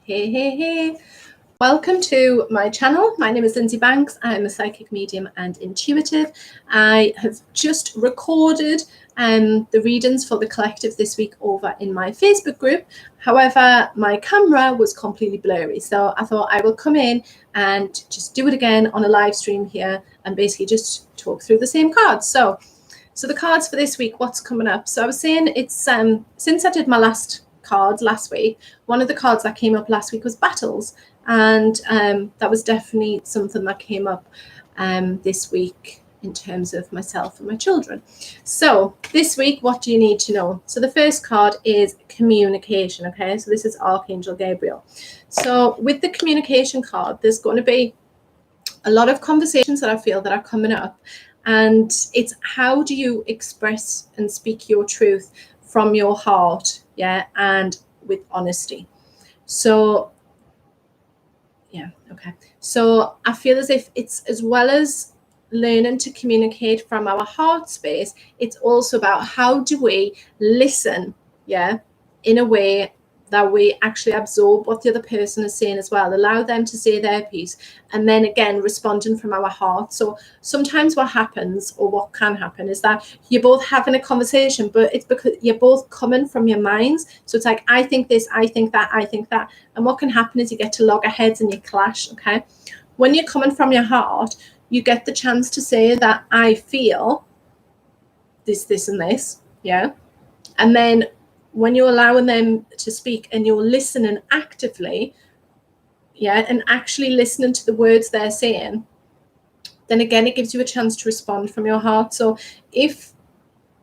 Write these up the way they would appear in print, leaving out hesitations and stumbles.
Hey. Welcome to my channel. My name is Lindsay Banks. I'm a psychic medium and intuitive. I have just recorded the readings for the collective this week over in my Facebook group. However, my camera was completely blurry. So I thought I will come in and just do it again on a live stream here and basically just talk through the same cards. So the cards for this week, what's coming up? So I was saying it's since I did my last cards last week, one of the cards that came up last week was battles. And that was definitely something that came up this week in terms of myself and my children. So this week, what do you need to know? So the first card is communication, okay? So this is Archangel Gabriel. So with the communication card, there's going to be a lot of conversations that I feel that are coming up. And it's how do you express and speak your truth from your heart, yeah, and with honesty. So yeah, okay. So I feel as if it's as well as learning to communicate from our heart space, it's also about how do we listen, yeah, in a way that we actually absorb what the other person is saying as well, allow them to say their piece, and then again responding from our heart. So sometimes what happens, or what can happen, is that you're both having a conversation, but it's because you're both coming from your minds. So it's like, I think this, I think that, I think that. And what can happen is you get to loggerheads and you clash, okay? When you're coming from your heart, you get the chance to say that I feel this, and this, yeah? And then when you're allowing them to speak and you're listening actively, yeah, and actually listening to the words they're saying, then again, it gives you a chance to respond from your heart. So if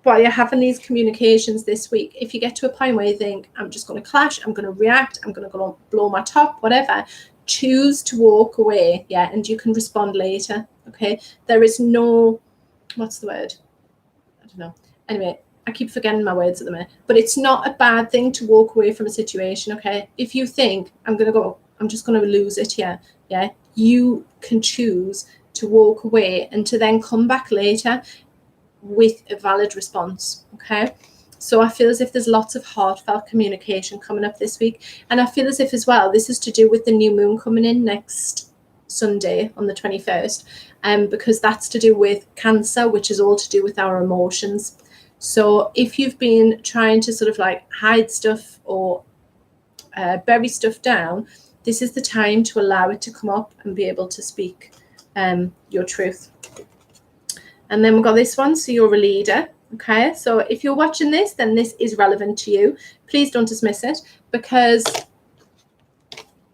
while you're having these communications this week, if you get to a point where you think, I'm just going to clash, I'm going to react, I'm going to go blow my top, whatever, choose to walk away, yeah, and you can respond later, okay? There is no, what's the word? I don't know. Anyway, I keep forgetting my words at the minute, but it's not a bad thing to walk away from a situation, okay? If you think I'm just going to lose it here, yeah, you can choose to walk away and to then come back later with a valid response, okay? So I feel as if there's lots of heartfelt communication coming up this week. And I feel as if as well, this is to do with the new moon coming in next Sunday on the 21st, because that's to do with Cancer, which is all to do with our emotions. So if you've been trying to sort of like hide stuff or bury stuff down, this is the time to allow it to come up and be able to speak your truth. And then we've got this one, so you're a leader, okay? So if you're watching this, then this is relevant to you. Please don't dismiss it, because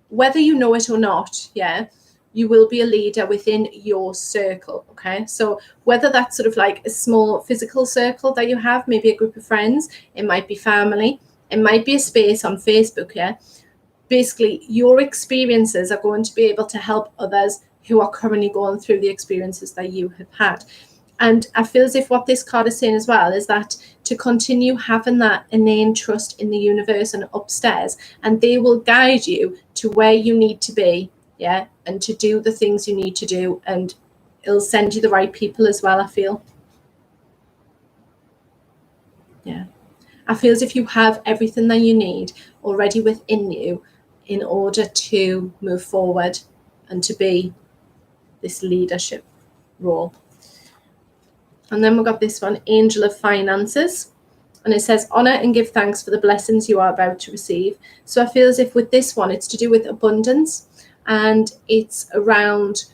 whether you know it or not, yeah, you will be a leader within your circle, okay? So whether that's sort of like a small physical circle that you have, maybe a group of friends, it might be family, it might be a space on Facebook, yeah? Basically, your experiences are going to be able to help others who are currently going through the experiences that you have had. And I feel as if what this card is saying as well is that to continue having that inane trust in the universe and upstairs, and they will guide you to where you need to be, yeah, and to do the things you need to do, and it'll send you the right people as well, I feel. Yeah. I feel as if you have everything that you need already within you in order to move forward and to be this leadership role. And then we've got this one, Angel of Finances. And it says, honor and give thanks for the blessings you are about to receive. So I feel as if with this one, it's to do with abundance. And it's around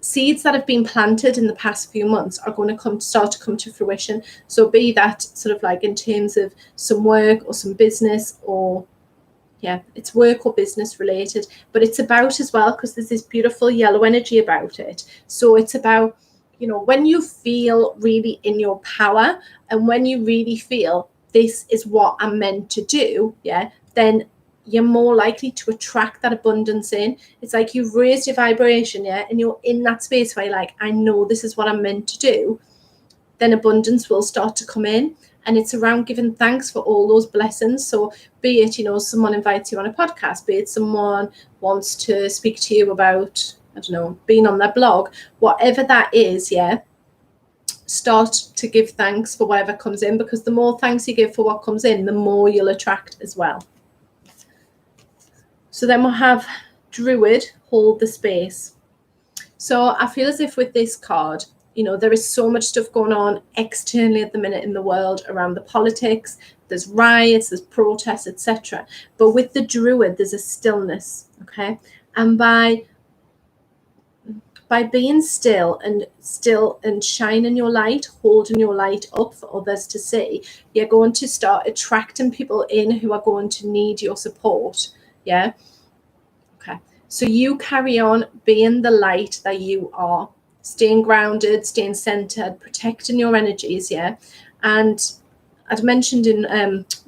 seeds that have been planted in the past few months are going to start to come to fruition. So be that sort of like in terms of some work or some business, or yeah, it's work or business related. But it's about as well, because there's this beautiful yellow energy about it. So it's about, you know, when you feel really in your power and when you really feel this is what I'm meant to do, yeah, then you're more likely to attract that abundance in. It's like you've raised your vibration, yeah, and you're in that space where you're like, I know this is what I'm meant to do. Then abundance will start to come in. And it's around giving thanks for all those blessings. So be it, you know, someone invites you on a podcast, be it someone wants to speak to you about, I don't know, being on their blog, whatever that is, yeah, start to give thanks for whatever comes in, because the more thanks you give for what comes in, the more you'll attract as well. So then we'll have Druid, hold the space. So I feel as if with this card, you know, there is so much stuff going on externally at the minute in the world around the politics. There's riots, there's protests, etc. But with the Druid, there's a stillness, okay? And by being still and shining your light, holding your light up for others to see, you're going to start attracting people in who are going to need your support. Yeah. Okay. So you carry on being the light that you are, staying grounded, staying centered, protecting your energies. Yeah. And I'd mentioned in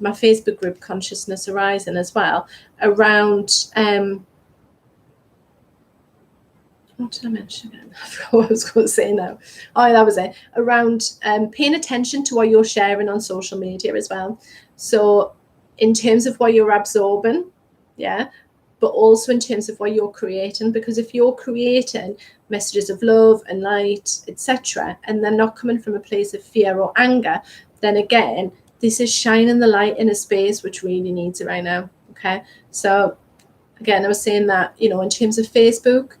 my Facebook group, Consciousness Arising, as well, around what did I mention again? I forgot what I was going to say now. Oh, that was it. Around paying attention to what you're sharing on social media as well. So in terms of what you're absorbing, yeah, but also in terms of what you're creating, because if you're creating messages of love and light, etc., and they're not coming from a place of fear or anger, then again, this is shining the light in a space which really needs it right now. Okay. So again, I was saying that, you know, in terms of Facebook,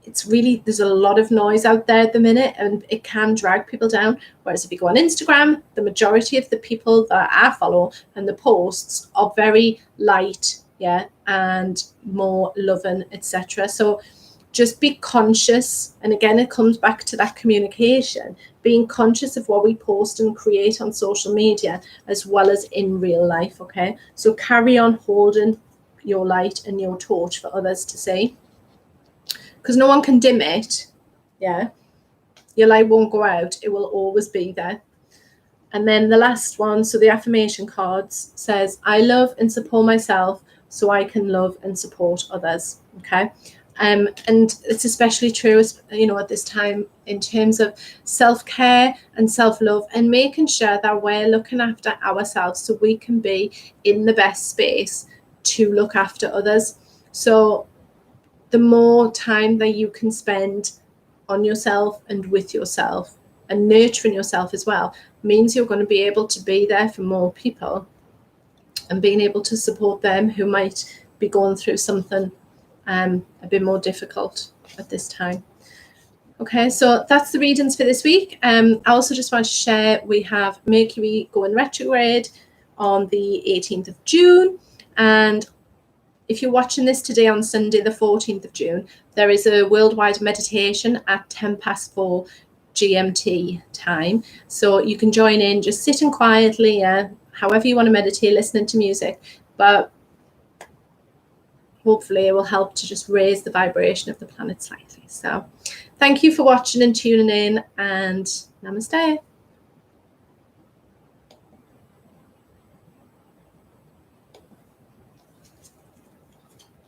it's really, there's a lot of noise out there at the minute and it can drag people down. Whereas if you go on Instagram, the majority of the people that I follow and the posts are very light, yeah, and more loving, etc. So just be conscious. And again, it comes back to that communication, being conscious of what we post and create on social media as well as in real life. Okay, so carry on holding your light and your torch for others to see, because no one can dim it. Yeah, your light won't go out, it will always be there. And then the last one, so the affirmation cards, says I love and support myself so I can love and support others. Okay. And it's especially true, you know, at this time in terms of self-care and self-love, and making sure that we're looking after ourselves so we can be in the best space to look after others. So the more time that you can spend on yourself and with yourself and nurturing yourself as well means you're going to be able to be there for more people and being able to support them who might be going through something a bit more difficult at this time. Okay, so that's the readings for this week. I also just want to share, we have Mercury going retrograde on the 18th of June, and if you're watching this today on Sunday, the 14th of June, there is a worldwide meditation at 4:10 GMT time. So you can join in, just sitting quietly, however you want to meditate, listening to music. But hopefully it will help to just raise the vibration of the planet slightly. So thank you for watching and tuning in, and namaste.